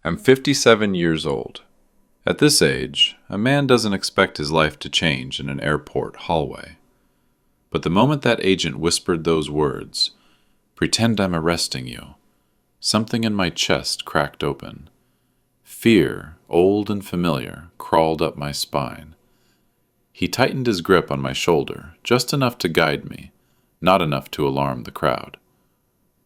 I'm 57 years old. At this age, a man doesn't expect his life to change in an airport hallway. But the moment that agent whispered those words, "Pretend I'm arresting you," something in my chest cracked open. Fear, old and familiar, crawled up my spine. He tightened his grip on my shoulder, just enough to guide me, not enough to alarm the crowd.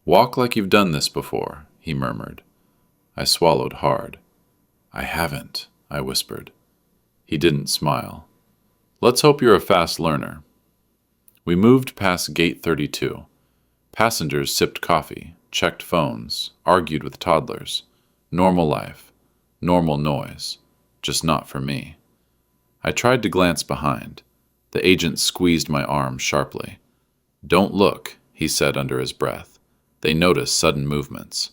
"Walk like you've done this before," he murmured. I swallowed hard. "I haven't," I whispered. He didn't smile. "Let's hope you're a fast learner." We moved past Gate 32. Passengers sipped coffee, checked phones, argued with toddlers. Normal life. Normal noise. Just not for me. I tried to glance behind. The agent squeezed my arm sharply. "Don't look," he said under his breath. "They notice sudden movements."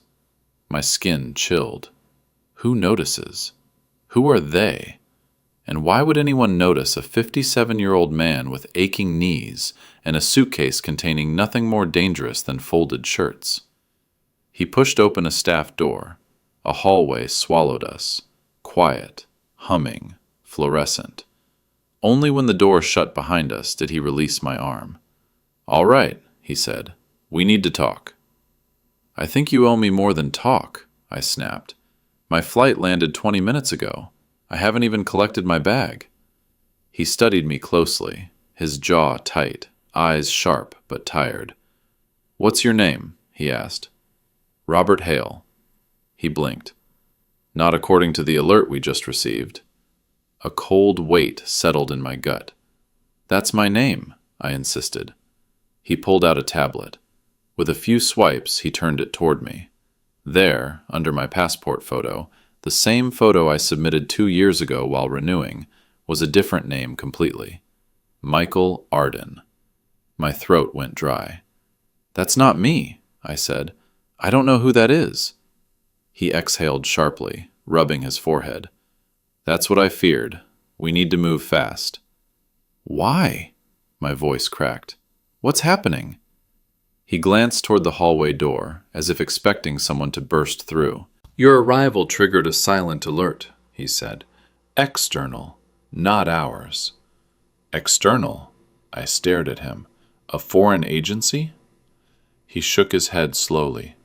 My skin chilled. Who notices? Who are they? And why would anyone notice a 57-year-old man with aching knees and a suitcase containing nothing more dangerous than folded shirts? He pushed open a staff door. A hallway swallowed us. Quiet, humming, fluorescent. Only when the door shut behind us did he release my arm. "All right," he said. "We need to talk." "I think you owe me more than talk," I snapped. "My flight landed 20 minutes ago. I haven't even collected my bag." He studied me closely, his jaw tight, eyes sharp but tired. "What's your name?" he asked. "Robert Hale." He blinked. "Not according to the alert we just received." A cold weight settled in my gut. "That's my name," I insisted. He pulled out a tablet. With a few swipes, he turned it toward me. There, under my passport photo, the same photo I submitted 2 years ago while renewing, was a different name completely. Michael Arden. My throat went dry. "That's not me," I said. "I don't know who that is." He exhaled sharply, rubbing his forehead. "That's what I feared. We need to move fast." "Why?" My voice cracked. "What's happening?" He glanced toward the hallway door, as if expecting someone to burst through. "Your arrival triggered a silent alert," he said. "External, not ours." "External?" I stared at him. "A foreign agency?" He shook his head slowly.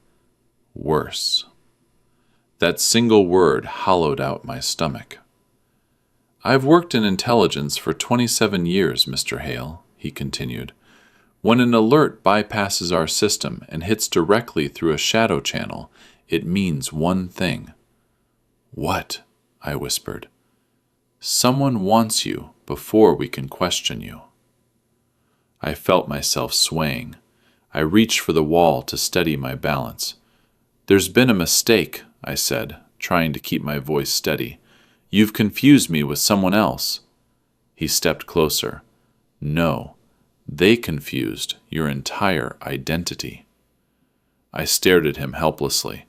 "Worse." That single word hollowed out my stomach. "I've worked in intelligence for 27 years, Mr. Hale," he continued. "When an alert bypasses our system and hits directly through a shadow channel, it means one thing." "What?" I whispered. "Someone wants you before we can question you." I felt myself swaying. I reached for the wall to steady my balance. "There's been a mistake," I said, trying to keep my voice steady. "You've confused me with someone else." He stepped closer. "No. They confused your entire identity." I stared at him helplessly.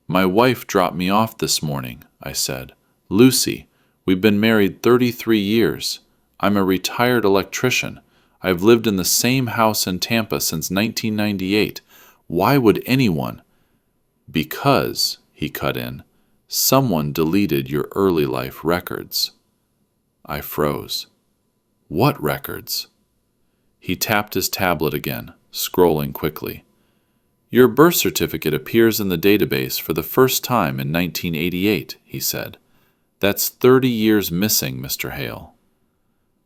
"My wife dropped me off this morning," I said. "Lucy. We've been married 33 years. I'm a retired electrician. I've lived in the same house in Tampa since 1998. Why would anyone—" "Because," he cut in, "someone deleted your early life records." I froze. "What records?" He tapped his tablet again, scrolling quickly. "Your birth certificate appears in the database for the first time in 1988, he said. "That's 30 years missing, Mr. Hale."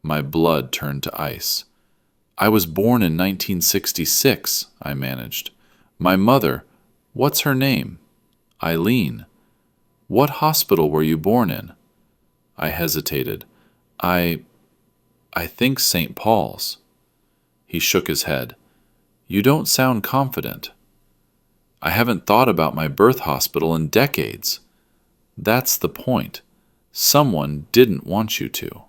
My blood turned to ice. "I was born in 1966, I managed. "My mother, what's her name?" "Eileen." "What hospital were you born in?" I hesitated. I think St. Paul's." He shook his head. "You don't sound confident." "I haven't thought about my birth hospital in decades." "That's the point. Someone didn't want you to."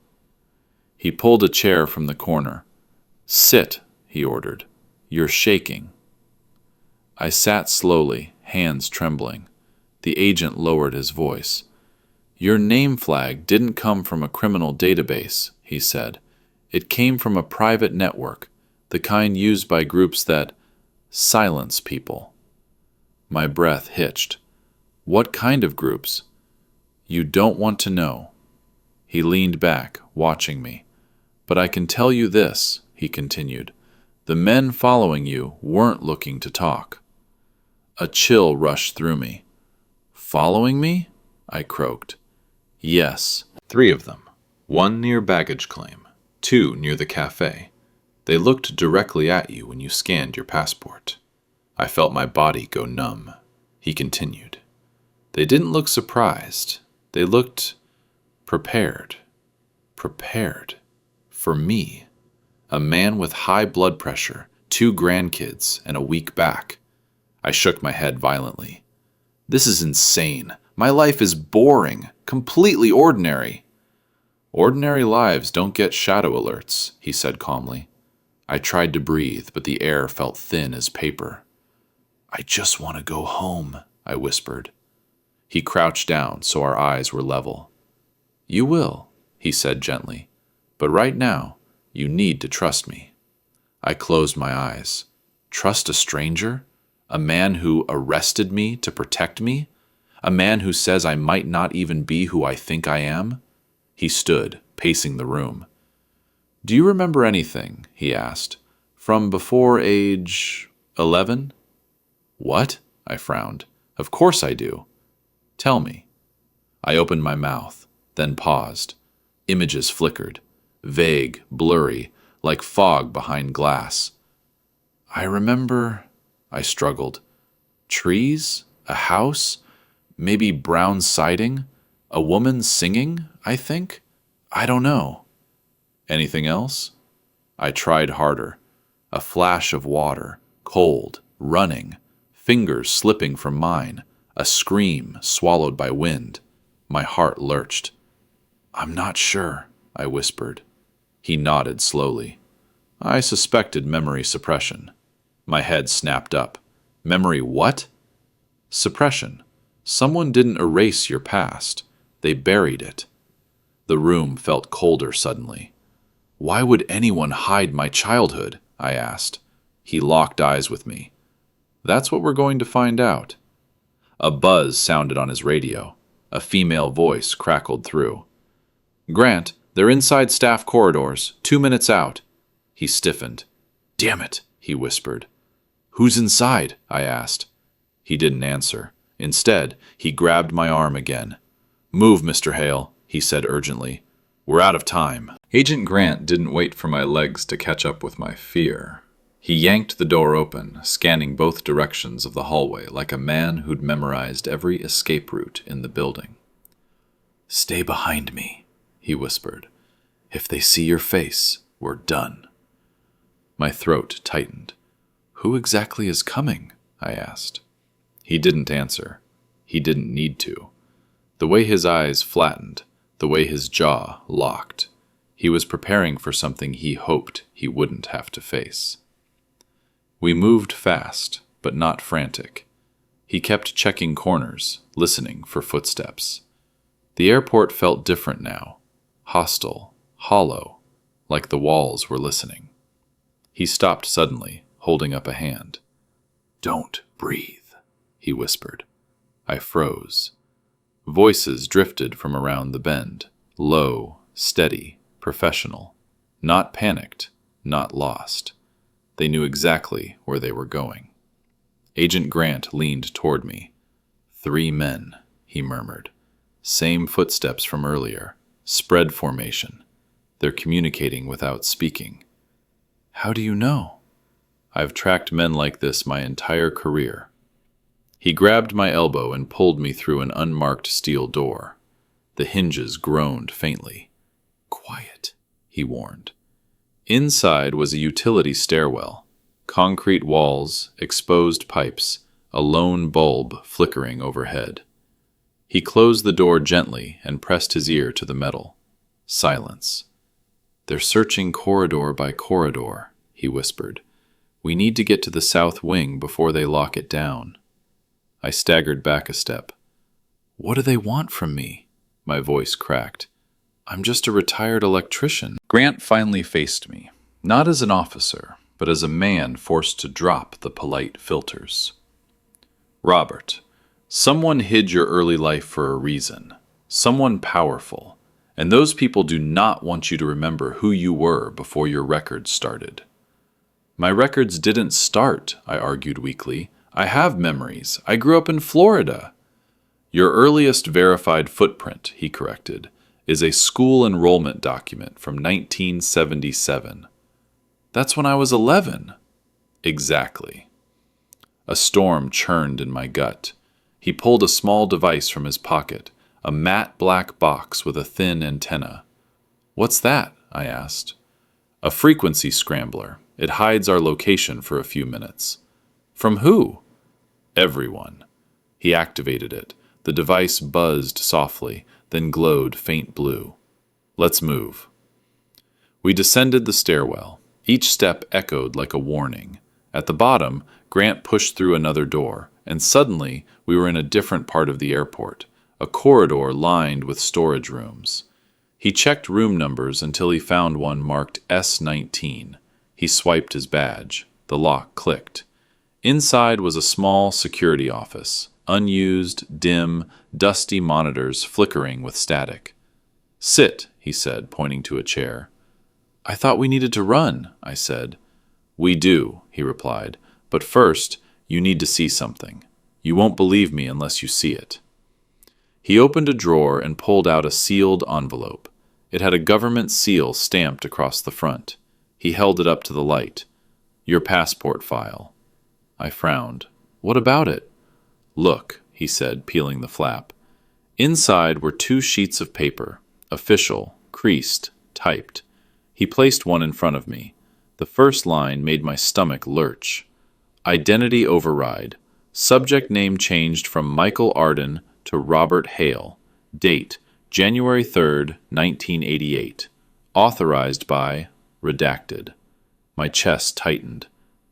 He pulled a chair from the corner. "Sit," he ordered. "You're shaking." I sat slowly, hands trembling. The agent lowered his voice. "Your name flag didn't come from a criminal database," he said. "It came from a private network, the kind used by groups that silence people." My breath hitched. What kind of groups? You don't want to know. He leaned back, watching me. But I can tell you this, he continued. The men following you weren't looking to talk. A chill rushed through me. Following me? I croaked. Yes, 3 of them. 1 near baggage claim, 2 near the cafe. They looked directly at you when you scanned your passport. I felt my body go numb. He continued. They didn't look surprised. They looked prepared. Prepared. For me. A man with high blood pressure, 2 grandkids, and a weak back. I shook my head violently. This is insane. My life is boring, completely ordinary. Ordinary lives don't get shadow alerts, he said calmly. I tried to breathe, but the air felt thin as paper. I just want to go home, I whispered. He crouched down so our eyes were level. You will, he said gently, but right now, you need to trust me. I closed my eyes. Trust a stranger? A man who arrested me to protect me? A man who says I might not even be who I think I am? He stood, pacing the room. Do you remember anything, he asked, from before age 11? What? I frowned. Of course I do. Tell me. I opened my mouth, then paused. Images flickered, vague, blurry, like fog behind glass. I remember, I struggled. Trees? A house? Maybe brown siding? A woman singing, I think? I don't know. Anything else? I tried harder. A flash of water, cold, running, fingers slipping from mine, a scream swallowed by wind. My heart lurched. I'm not sure, I whispered. He nodded slowly. I suspected memory suppression. My head snapped up. Memory what? Suppression. Someone didn't erase your past. They buried it. The room felt colder suddenly. Why would anyone hide my childhood? I asked. He locked eyes with me. That's what we're going to find out. A buzz sounded on his radio. A female voice crackled through. Grant, they're inside staff corridors, 2 minutes out. He stiffened. Damn it, he whispered. Who's inside? I asked. He didn't answer. Instead, he grabbed my arm again. Move, Mr. Hale, he said urgently. We're out of time. Agent Grant didn't wait for my legs to catch up with my fear. He yanked the door open, scanning both directions of the hallway like a man who'd memorized every escape route in the building. Stay behind me, he whispered. If they see your face, we're done. My throat tightened. Who exactly is coming? I asked. He didn't answer. He didn't need to. The way his eyes flattened, the way his jaw locked, he was preparing for something he hoped he wouldn't have to face. We moved fast, but not frantic. He kept checking corners, listening for footsteps. The airport felt different now, hostile, hollow, like the walls were listening. He stopped suddenly, holding up a hand. Don't breathe, he whispered. I froze. Voices drifted from around the bend, low, steady, professional, not panicked, not lost. They knew exactly where they were going. Agent Grant leaned toward me. 3 men, he murmured. Same footsteps from earlier. Spread formation. They're communicating without speaking. How do you know? I've tracked men like this my entire career. He grabbed my elbow and pulled me through an unmarked steel door. The hinges groaned faintly. Quiet, he warned. Inside was a utility stairwell. Concrete walls, exposed pipes, a lone bulb flickering overhead. He closed the door gently and pressed his ear to the metal. Silence. They're searching corridor by corridor, he whispered. We need to get to the south wing before they lock it down. I staggered back a step. What do they want from me? My voice cracked. I'm just a retired electrician. Grant finally faced me, not as an officer, but as a man forced to drop the polite filters. Robert, Someone hid your early life for a reason. Someone powerful. And those people do not want you to remember who you were before your records started. My records didn't start, I argued weakly. I have memories. I grew up in Florida. Your earliest verified footprint, he corrected, is a school enrollment document from 1977. That's when I was 11. Exactly. A storm churned in my gut. He pulled a small device from his pocket, a matte black box with a thin antenna. What's that? I asked. A frequency scrambler. It hides our location for a few minutes. From who? Everyone. He activated it. The device buzzed softly, then glowed faint blue. Let's move. We descended the stairwell. Each step echoed like a warning. At the bottom, Grant pushed through another door, and suddenly we were in a different part of the airport, a corridor lined with storage rooms. He checked room numbers until he found one marked S19. He swiped his badge. The lock clicked. Inside was a small security office, unused, dim, dusty monitors flickering with static. Sit, he said, pointing to a chair. I thought we needed to run, I said. We do, he replied, but first, you need to see something. You won't believe me unless you see it. He opened a drawer and pulled out a sealed envelope. It had a government seal stamped across the front. He held it up to the light. Your passport file. I frowned. What about it? Look, he said, peeling the flap. Inside were 2 sheets of paper, official, creased, typed. He placed one in front of me. The first line made my stomach lurch. Identity override. Subject name changed from Michael Arden to Robert Hale. Date, January 3rd, 1988. Authorized by redacted. My chest tightened.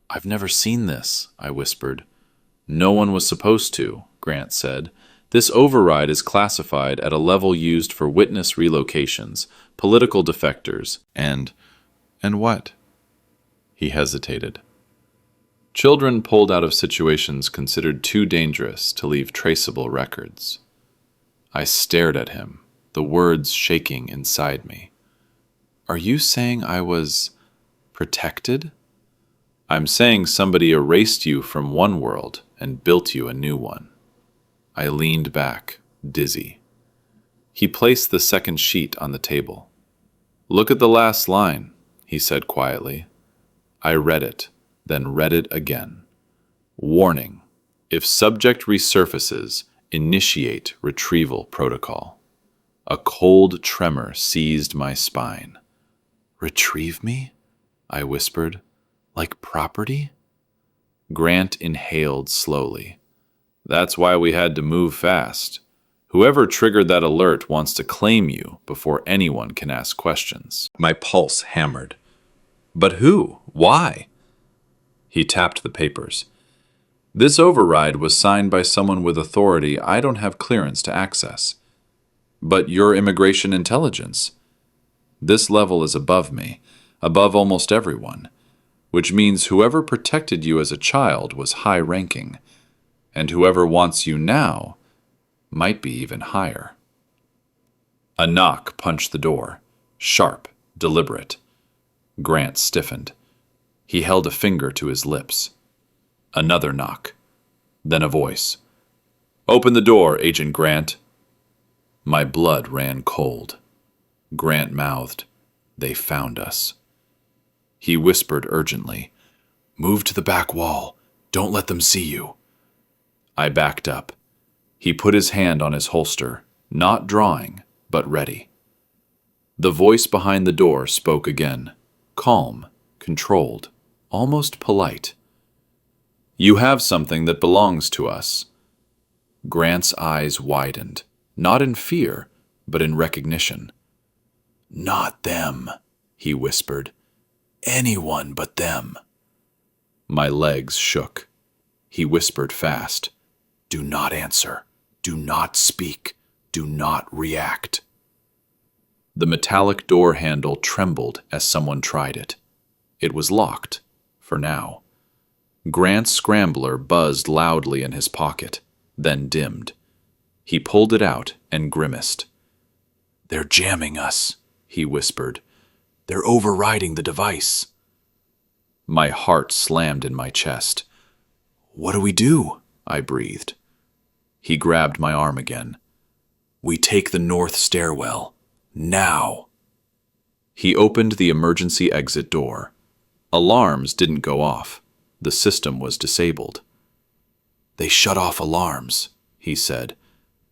I've never seen this, I whispered. No one was supposed to, Grant said. This override is classified at a level used for witness relocations, political defectors, and what? He hesitated. Children pulled out of situations considered too dangerous to leave traceable records. I stared at him, the words shaking inside me. Are you saying I was protected? I'm saying somebody erased you from one world and built you a new one. I leaned back, dizzy. He placed the second sheet on the table. Look at the last line, he said quietly. I read it, then read it again. Warning. If subject resurfaces, initiate retrieval protocol. A cold tremor seized my spine. Retrieve me? I whispered. Like property? Grant inhaled slowly. That's why we had to move fast. Whoever triggered that alert wants to claim you before anyone can ask questions. My pulse hammered. But who? Why? He tapped the papers. This override was signed by someone with authority I don't have clearance to access. But your immigration intelligence. This level is above me, above almost everyone, which means whoever protected you as a child was high-ranking, and whoever wants you now might be even higher. A knock punched the door, sharp, deliberate. Grant stiffened. He held a finger to his lips. Another knock. Then a voice. Open the door, Agent Grant. My blood ran cold. Grant mouthed, They found us. He whispered urgently, Move to the back wall. Don't let them see you. I backed up. He put his hand on his holster, not drawing, but ready. The voice behind the door spoke again, calm, controlled, almost polite. You have something that belongs to us. Grant's eyes widened, not in fear, but in recognition. Not them, he whispered. Anyone but them. My legs shook. He whispered fast. Do not answer. Do not speak. Do not react. The metallic door handle trembled as someone tried it. It was locked, for now. Grant's scrambler buzzed loudly in his pocket. then dimmed. He pulled it out and grimaced. "They're jamming us," he whispered. "They're overriding the device." My heart slammed in my chest. "What do we do?" I breathed. He grabbed my arm again. "We take the north stairwell. Now." He opened the emergency exit door. Alarms didn't go off. The system was disabled. "They shut off alarms," he said.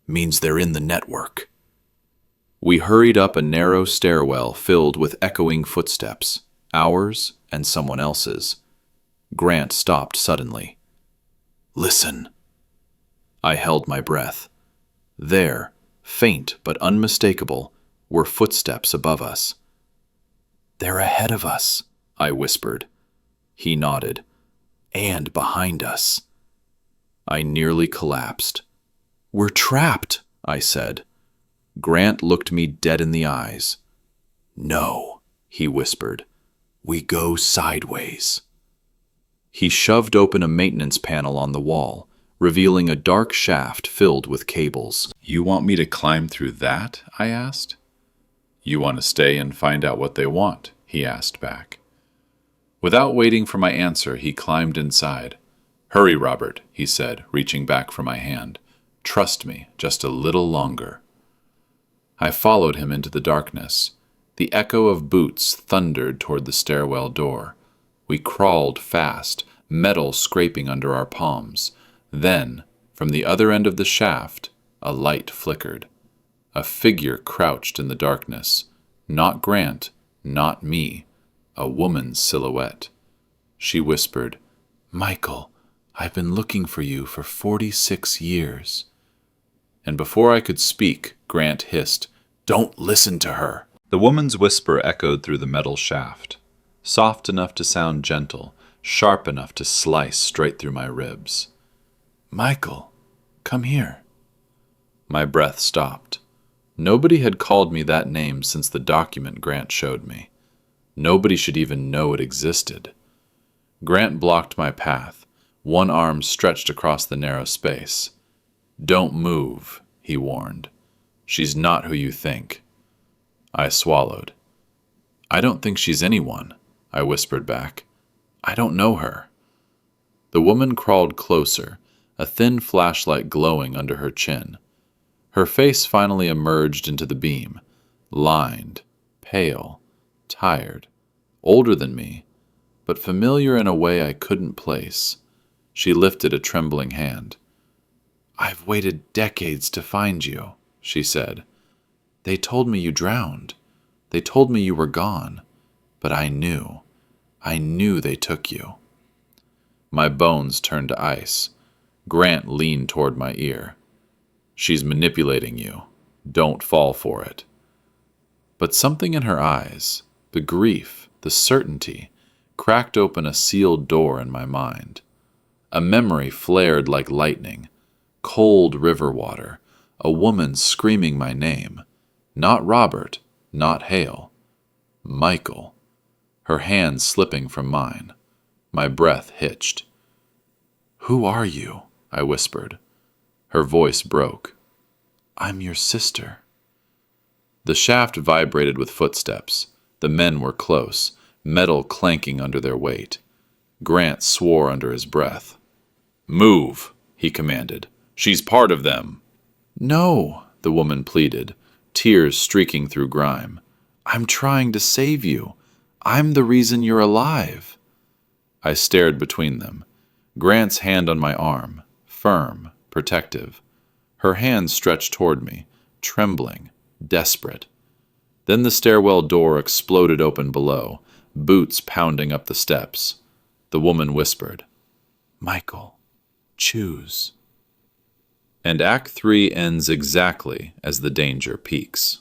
"Means they're in the network." We hurried up a narrow stairwell filled with echoing footsteps, ours and someone else's. Grant stopped suddenly. "Listen." I held my breath. There, faint but unmistakable, were footsteps above us. "They're ahead of us," I whispered. He nodded. "And behind us." I nearly collapsed. "We're trapped," I said. Grant looked me dead in the eyes. "No," he whispered. "We go sideways." He shoved open a maintenance panel on the wall, revealing a dark shaft filled with cables. "You want me to climb through that?" I asked. "You want to stay and find out what they want?" he asked back. Without waiting for my answer, he climbed inside. "Hurry, Robert," he said, reaching back for my hand. "Trust me, just a little longer." I followed him into the darkness. The echo of boots thundered toward the stairwell door. We crawled fast, metal scraping under our palms. Then, from the other end of the shaft, a light flickered. A figure crouched in the darkness. Not Grant, not me. A woman's silhouette. She whispered, "Michael, I've been looking for you for 46 years. And before I could speak, Grant hissed, "Don't listen to her." The woman's whisper echoed through the metal shaft, soft enough to sound gentle, sharp enough to slice straight through my ribs. "Michael, come here." My breath stopped. Nobody had called me that name since the document Grant showed me. Nobody should even know it existed. Grant blocked my path, one arm stretched across the narrow space. "Don't move," he warned. "She's not who you think." I swallowed. "I don't think she's anyone," I whispered back. "I don't know her." The woman crawled closer, a thin flashlight glowing under her chin. Her face finally emerged into the beam, lined, pale, tired, older than me, but familiar in a way I couldn't place. She lifted a trembling hand. "I've waited decades to find you," she said. "They told me you drowned. They told me you were gone. But I knew. I knew they took you." My bones turned to ice. Grant leaned toward my ear. "She's manipulating you. Don't fall for it." But something in her eyes, the grief, the certainty, cracked open a sealed door in my mind. A memory flared like lightning. Cold river water, a woman screaming my name. Not Robert, not Hale. Michael. Her hand slipping from mine. My breath hitched. "Who are you?" I whispered. Her voice broke. "I'm your sister." The shaft vibrated with footsteps. The men were close, metal clanking under their weight. Grant swore under his breath. "Move," he commanded. "She's part of them." "No," the woman pleaded, tears streaking through grime. "I'm trying to save you. I'm the reason you're alive." I stared between them. Grant's hand on my arm, firm, protective. Her hand stretched toward me, trembling, desperate. Then the stairwell door exploded open below, boots pounding up the steps. The woman whispered, "Michael, choose." And Act 3 ends exactly as the danger peaks.